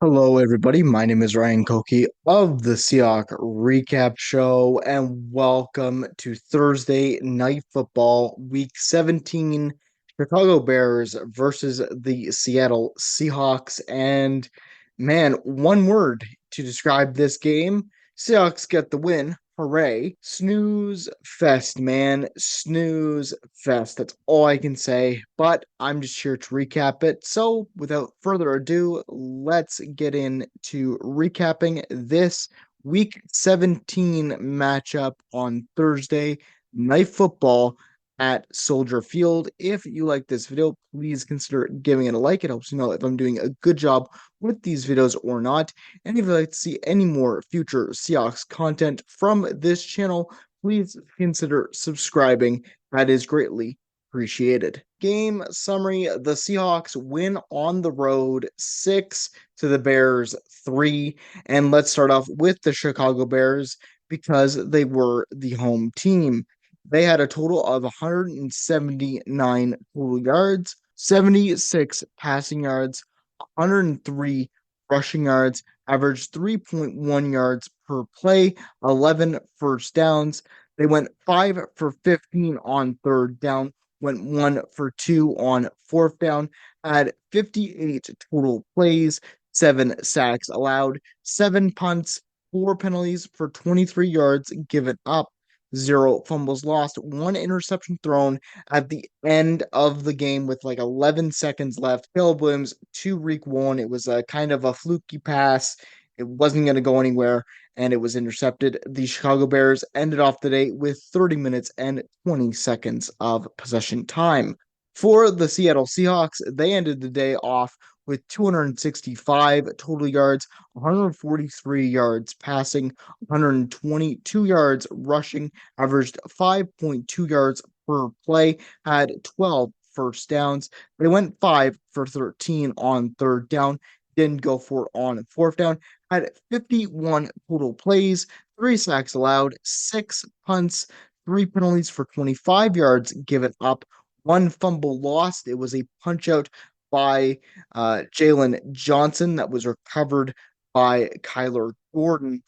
Hello, everybody. My name is Ryan Koki of the Seahawk Recap Show, and welcome to Thursday Night Football, Week 17, Chicago Bears versus the Seattle Seahawks. And man, one word to describe this game: Seahawks get the win. Hooray. Snooze fest, man. Snooze fest. That's all I can say. But I'm just here to recap it. So, without further ado, let's get into recapping this Week 17 matchup on Thursday Night Football at Soldier Field. If you like this video, please consider giving it a like. It helps me know if I'm doing a good job with these videos or not. And if you'd like to see any more future Seahawks content from this channel, please consider subscribing. That is greatly appreciated. Game summary: the Seahawks win on the road 6 to the Bears 3. And let's start off with the Chicago Bears because they were the home team. They had a total of 179 total yards, 76 passing yards, 103 rushing yards, averaged 3.1 yards per play, 11 first downs. They went 5 for 15 on third down, went 1 for 2 on fourth down, had 58 total plays, 7 sacks allowed, 7 punts, 4 penalties for 23 yards given up, 0 fumbles lost, 1 interception thrown at the end of the game with like 11 seconds left. Caleb Williams to Reek 1. It was a kind of a fluky pass. It wasn't going to go anywhere, and it was intercepted. The Chicago Bears ended off the day with 30 minutes and 20 seconds of possession time. For the Seattle Seahawks, they ended the day off with 265 total yards, 143 yards passing, 122 yards rushing, averaged 5.2 yards per play, had 12 first downs. They went 5 for 13 on third down, didn't go for it on fourth down, had 51 total plays, 3 sacks allowed, 6 punts, 3 penalties for 25 yards given up, 1 fumble lost. It was a punch out by Jalen Johnson that was recovered by Kyler Gordon,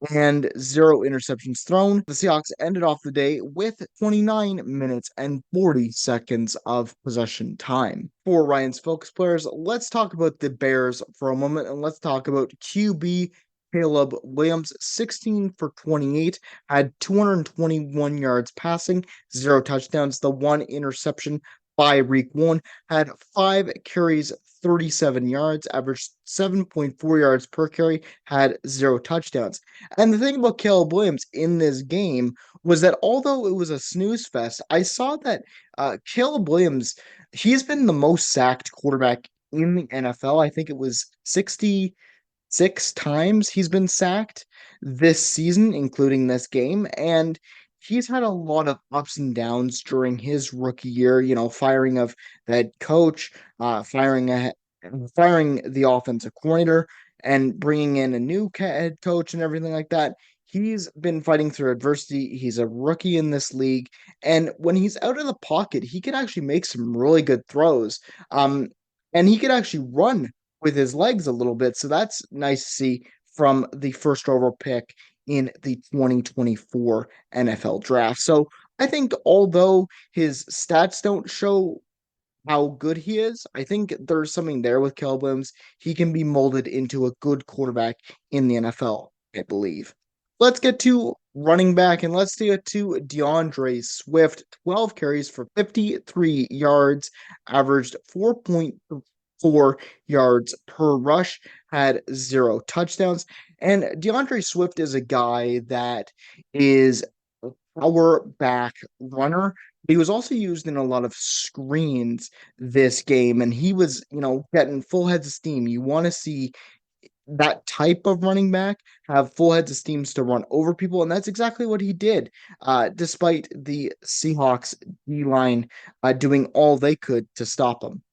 and 0 interceptions thrown. The Seahawks ended off the day with 29 minutes and 40 seconds of possession time. For Ryan's focus players, let's talk about the Bears for a moment, and let's talk about QB Caleb Williams. 16 for 28, had 221 yards passing, 0 touchdowns, the 1 interception by Reek 1, had 5 carries, 37 yards, averaged 7.4 yards per carry, had 0 touchdowns. And the thing about Caleb Williams in this game was that although it was a snooze fest, I saw that Caleb Williams, he's been the most sacked quarterback in the NFL. I think it was 66 times he's been sacked this season, including this game. And he's had a lot of ups and downs during his rookie year, firing of the head coach, firing the offensive coordinator, and bringing in a new head coach and everything like that. He's been fighting through adversity. He's a rookie in this league, and when he's out of the pocket, he can actually make some really good throws. And he could actually run with his legs a little bit, so that's nice to see from the first overall pick in the 2024 NFL draft. So I think although his stats don't show how good he is, I think there's something there with Caleb Williams. He can be molded into a good quarterback in the NFL, I believe. Let's get to running back, and let's get to DeAndre Swift. 12 carries for 53 yards, averaged 4.4 yards per rush, had 0 touchdowns. And DeAndre Swift is a guy that is a power back runner. He was also used in a lot of screens this game, and he was, getting full heads of steam. You want to see that type of running back have full heads of steams to run over people, and that's exactly what he did, despite the Seahawks D line doing all they could to stop him.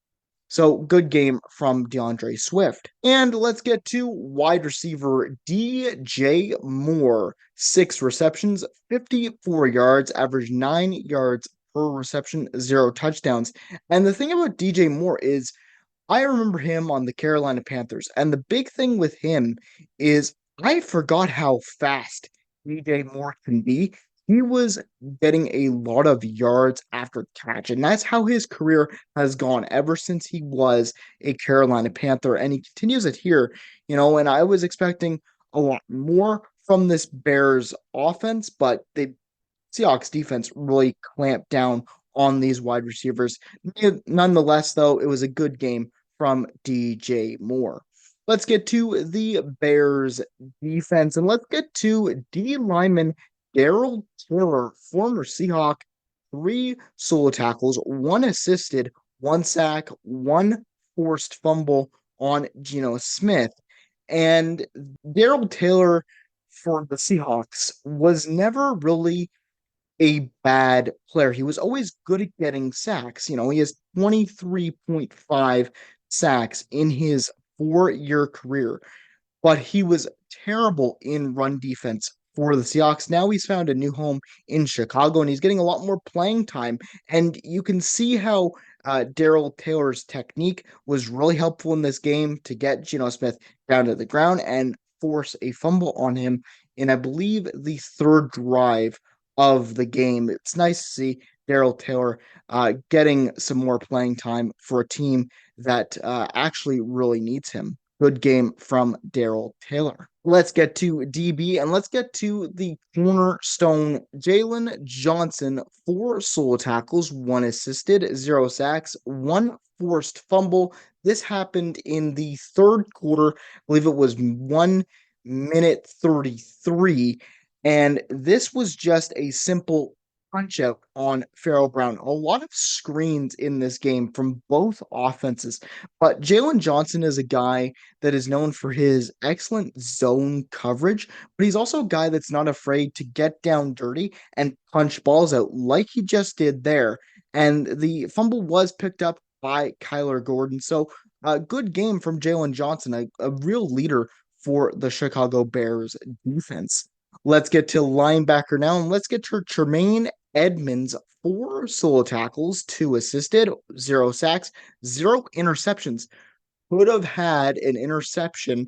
So good game from DeAndre Swift. And let's get to wide receiver DJ Moore. 6 receptions, 54 yards, average 9 yards per reception, 0 touchdowns. And the thing about DJ Moore is I remember him on the Carolina Panthers, and the big thing with him is I forgot how fast DJ Moore can be. He was getting a lot of yards after catch, and that's how his career has gone ever since he was a Carolina Panther, and he continues it here, and I was expecting a lot more from this Bears offense, but the Seahawks defense really clamped down on these wide receivers. Nonetheless, though, it was a good game from DJ Moore. Let's get to the Bears defense and let's get to D lineman Daryl Taylor, former Seahawk, three solo tackles, one assisted, one sack, one forced fumble on Geno Smith. And Daryl Taylor for the Seahawks was never really a bad player. He was always good at getting sacks. He has 23.5 sacks in his 4-year career, but he was terrible in run defense for the Seahawks. Now he's found a new home in Chicago and he's getting a lot more playing time. And you can see how Daryl Taylor's technique was really helpful in this game to get Geno Smith down to the ground and force a fumble on him in, I believe, the third drive of the game. It's nice to see Daryl Taylor getting some more playing time for a team that actually really needs him. Good game from Daryl Taylor. Let's get to DB and let's get to the cornerstone Jalen Johnson. 4 solo tackles, one assisted, 0 sacks, one forced fumble. This happened in the third quarter. I believe it was 1 minute 33. And this was just a simple punch out on Farrell Brown. A lot of screens in this game from both offenses. But Jalen Johnson is a guy that is known for his excellent zone coverage, but he's also a guy that's not afraid to get down dirty and punch balls out like he just did there. And the fumble was picked up by Kyler Gordon. So a good game from Jalen Johnson, a real leader for the Chicago Bears defense. Let's get to linebacker now, and let's get to Tremaine Edmonds. 4 solo tackles, two assisted, 0 sacks, 0 interceptions. Could have had an interception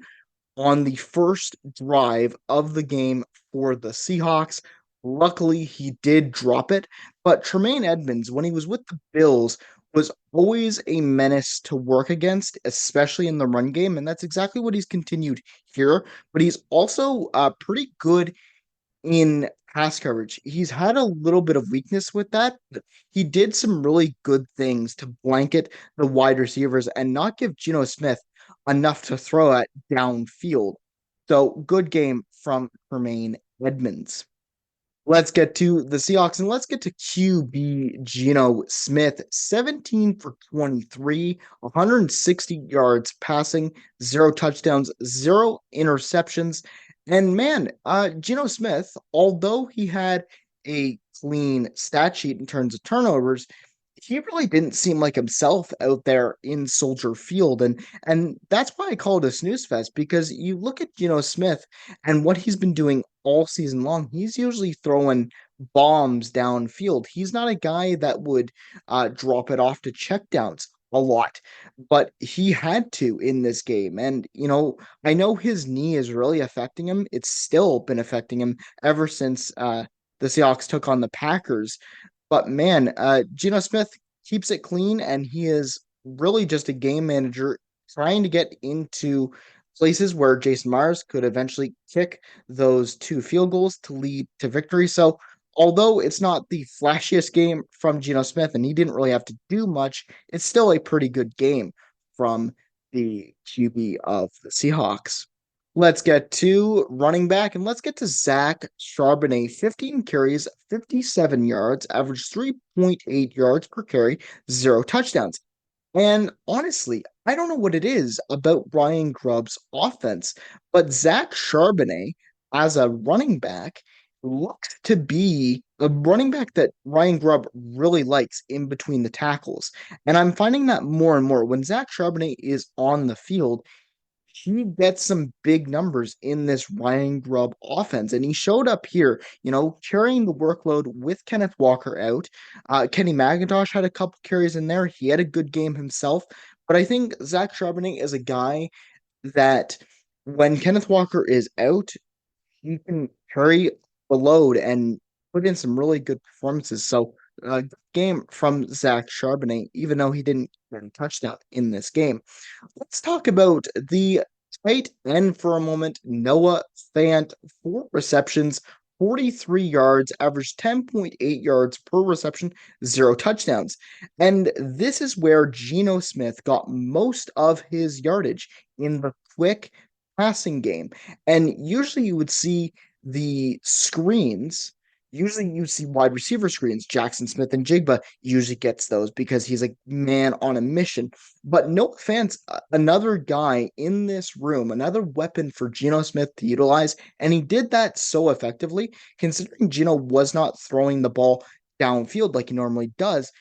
on the first drive of the game for the Seahawks. Luckily, he did drop it. But Tremaine Edmonds, when he was with the Bills, was always a menace to work against, especially in the run game. And that's exactly what he's continued here. But he's also pretty good in pass coverage. He's had a little bit of weakness with that, but he did some really good things to blanket the wide receivers and not give Geno Smith enough to throw at downfield. So good game from Tremaine Edmonds. Let's get to the Seahawks and let's get to QB Geno Smith. 17 for 23, 160 yards passing, 0 touchdowns, 0 interceptions. And man, Geno Smith, although he had a clean stat sheet in terms of turnovers, he really didn't seem like himself out there in Soldier Field. And that's why I call it a snooze fest, because you look at Geno Smith and what he's been doing all season long. He's usually throwing bombs downfield. He's not a guy that would drop it off to checkdowns a lot, but he had to in this game. And, I know his knee is really affecting him. It's still been affecting him ever since the Seahawks took on the Packers. But man, Geno Smith keeps it clean, and he is really just a game manager trying to get into places where Jason Myers could eventually kick those 2 field goals to lead to victory. So, although it's not the flashiest game from Geno Smith, and he didn't really have to do much, it's still a pretty good game from the QB of the Seahawks. Let's get to running back and let's get to Zach Charbonnet. 15 carries, 57 yards, average 3.8 yards per carry, 0 touchdowns. And honestly, I don't know what it is about Brian Grubb's offense, but Zach Charbonnet as a running back looks to be a running back that Ryan Grubb really likes in between the tackles. And I'm finding that more and more when Zach Charbonnet is on the field, he gets some big numbers in this Ryan Grubb offense. And he showed up here, carrying the workload with Kenneth Walker out. Kenny McIntosh had a couple carries in there. He had a good game himself. But I think Zach Charbonnet is a guy that when Kenneth Walker is out, he can carry the load and put in some really good performances. So, good game from Zach Charbonnet, even though he didn't get a touchdown in this game. Let's talk about the tight end for a moment. Noah Fant, 4 receptions, 43 yards, averaged 10.8 yards per reception, 0 touchdowns. And this is where Geno Smith got most of his yardage in the quick passing game. And usually you would see the screens. Usually you see wide receiver screens. Jackson Smith and Jigba usually gets those because he's a man on a mission. But no offense, another guy in this room, another weapon for Geno Smith to utilize, and he did that so effectively, considering Geno was not throwing the ball downfield like he normally does.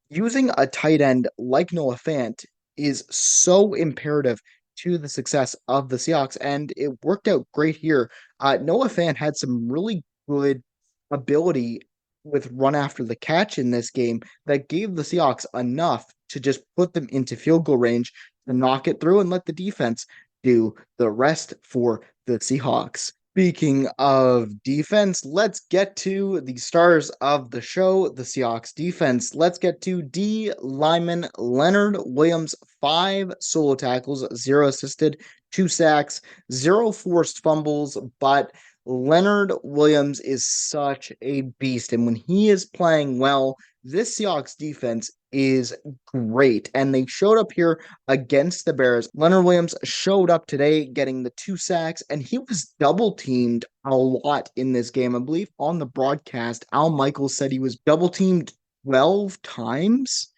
Using a tight end like Noah Fant is so imperative to the success of the Seahawks, and it worked out great here. Noah Fant had some really good ability with run after the catch in this game that gave the Seahawks enough to just put them into field goal range to knock it through and let the defense do the rest for the Seahawks. Speaking of defense, let's get to the stars of the show, the Seahawks defense. Let's get to D lineman Leonard Williams, 5 solo tackles, 0 assisted, 2 sacks, 0 forced fumbles, but Leonard Williams is such a beast. And when he is playing well, this Seahawks defense is great. And they showed up here against the Bears. Leonard Williams showed up today getting the 2 sacks, and he was double teamed a lot in this game. I believe on the broadcast, Al Michaels said he was double teamed 12 times.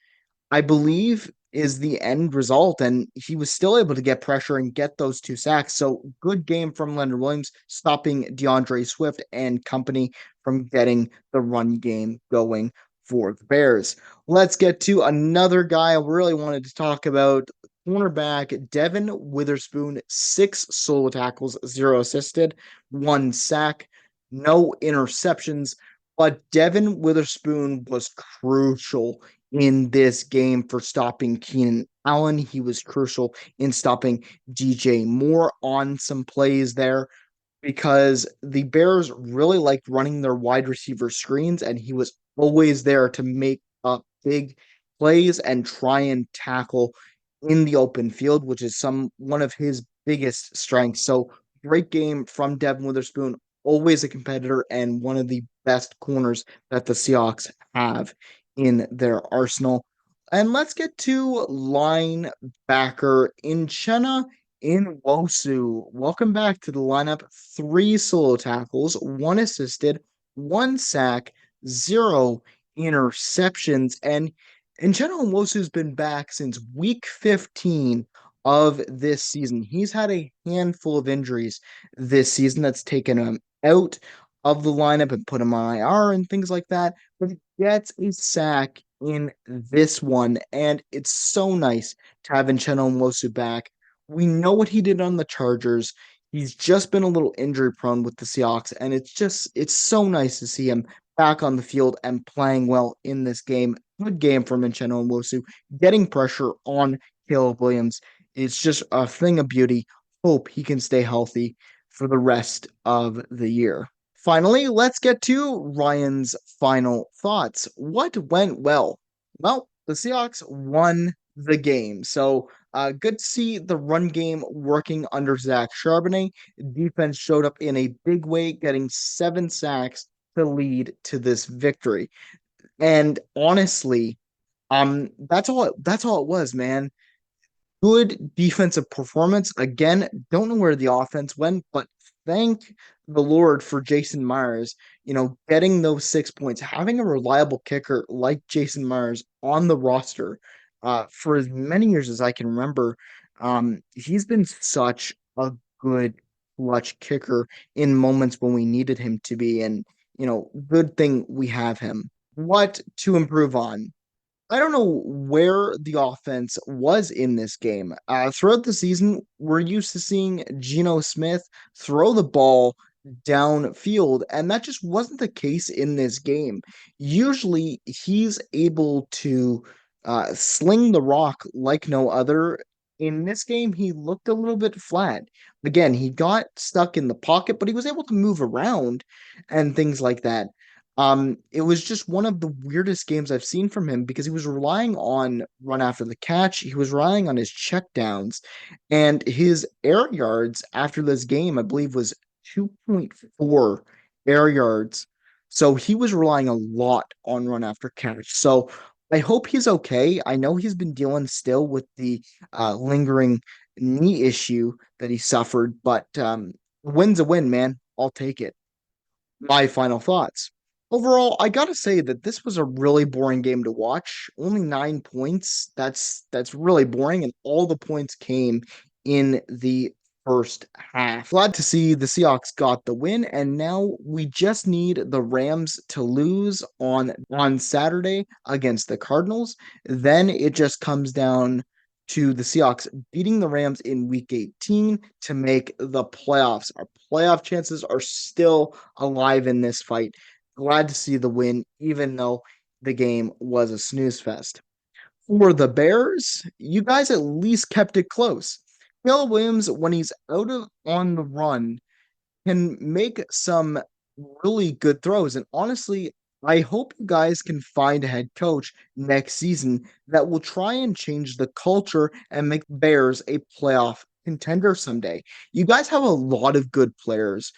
I believe is the end result. And he was still able to get pressure and get those 2 sacks. So good game from Leonard Williams, stopping DeAndre Swift and company from getting the run game going for the Bears. Let's get to another guy I really wanted to talk about. Cornerback Devin Witherspoon, 6 solo tackles, 0 assisted, 1 sack, no interceptions. But Devin Witherspoon was crucial in this game for stopping Keenan Allen. He was crucial in stopping DJ Moore on some plays there because the Bears really liked running their wide receiver screens, and he was always there to make up big plays and try and tackle in the open field, which is one of his biggest strengths. So great game from Devin Witherspoon, always a competitor and one of the best corners that the Seahawks have in their arsenal. And let's get to linebacker Inchenna Nwosu. Welcome back to the lineup. 3 solo tackles, 1 assisted, 1 sack, 0 interceptions. And Inchenna Nwosu's been back since week 15 of this season. He's had a handful of injuries this season that's taken him out of the lineup and put him on IR and things like that. But he gets a sack in this one, and it's so nice to have Inchenna Nwosu back. We know what he did on the Chargers. He's just been a little injury prone with the Seahawks, and it's so nice to see him back on the field and playing well in this game. Good game from Inchenna Nwosu, getting pressure on Caleb Williams. It's just a thing of beauty. Hope he can stay healthy for the rest of the year. Finally, let's get to Ryan's final thoughts. What went well? Well, the Seahawks won the game. So good to see the run game working under Zach Charbonnet. Defense showed up in a big way, getting 7 sacks to lead to this victory. And honestly, that's all it was, man. Good defensive performance. Again, don't know where the offense went, but thank the Lord for Jason Myers, getting those 6 points, having a reliable kicker like Jason Myers on the roster for as many years as I can remember. He's been such a good clutch kicker in moments when we needed him to be, and good thing we have him. What to improve on? I don't know where the offense was in this game. Throughout the season, we're used to seeing Geno Smith throw the ball downfield, and that just wasn't the case in this game. Usually, he's able to sling the rock like no other. In this game, he looked a little bit flat. Again, he got stuck in the pocket, but he was able to move around and things like that. It was just one of the weirdest games I've seen from him because he was relying on run after the catch. He was relying on his checkdowns, and his air yards after this game, I believe, was 2.4 air yards. So he was relying a lot on run after catch. So I hope he's okay. I know he's been dealing still with the lingering knee issue that he suffered, but win's a win, man. I'll take it. My final thoughts. Overall, I gotta say that this was a really boring game to watch. Only 9 points. That's really boring, and all the points came in the first half. Glad to see the Seahawks got the win, and now we just need the Rams to lose on Saturday against the Cardinals. Then it just comes down to the Seahawks beating the Rams in week 18 to make the playoffs. Our playoff chances are still alive in this fight. Glad to see the win, even though the game was a snooze fest. For the Bears, you guys at least kept it close. Caleb Williams, when he's out of on the run, can make some really good throws. And honestly, I hope you guys can find a head coach next season that will try and change the culture and make Bears a playoff contender someday. You guys have a lot of good players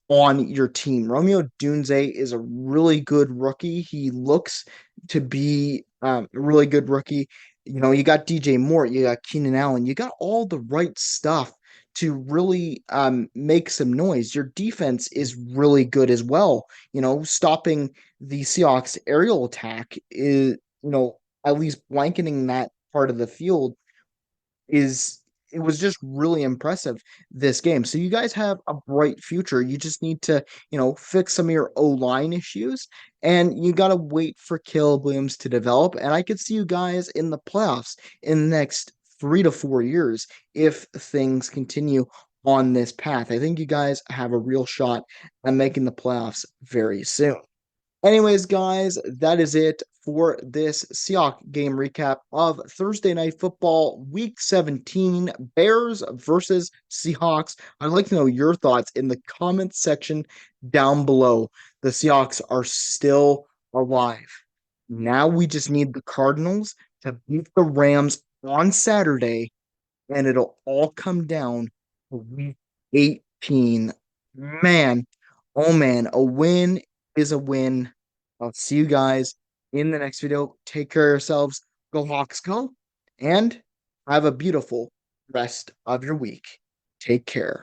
on your team. Romeo Dunze is a really good rookie. He looks to be a really good rookie. You know, you got DJ Moore, you got Keenan Allen, you got all the right stuff to really make some noise. Your defense is really good as well. You know, stopping the Seahawks aerial attack is, at least blanketing that part of the field is it was just really impressive this game. So you guys have a bright future. You just need to, fix some of your O-line issues and you got to wait for Caleb Williams to develop. And I could see you guys in the playoffs in the next 3 to 4 years if things continue on this path. I think you guys have a real shot at making the playoffs very soon. Anyways, guys, that is it for this Seahawk game recap of Thursday Night Football Week 17, Bears versus Seahawks. I'd like to know your thoughts in the comments section down below. The Seahawks are still alive. Now we just need the Cardinals to beat the Rams on Saturday, and it'll all come down to Week 18. Man, oh man, a win is a win. I'll see you guys in the next video. Take care of yourselves. Go Hawks, go. And have a beautiful rest of your week. Take care.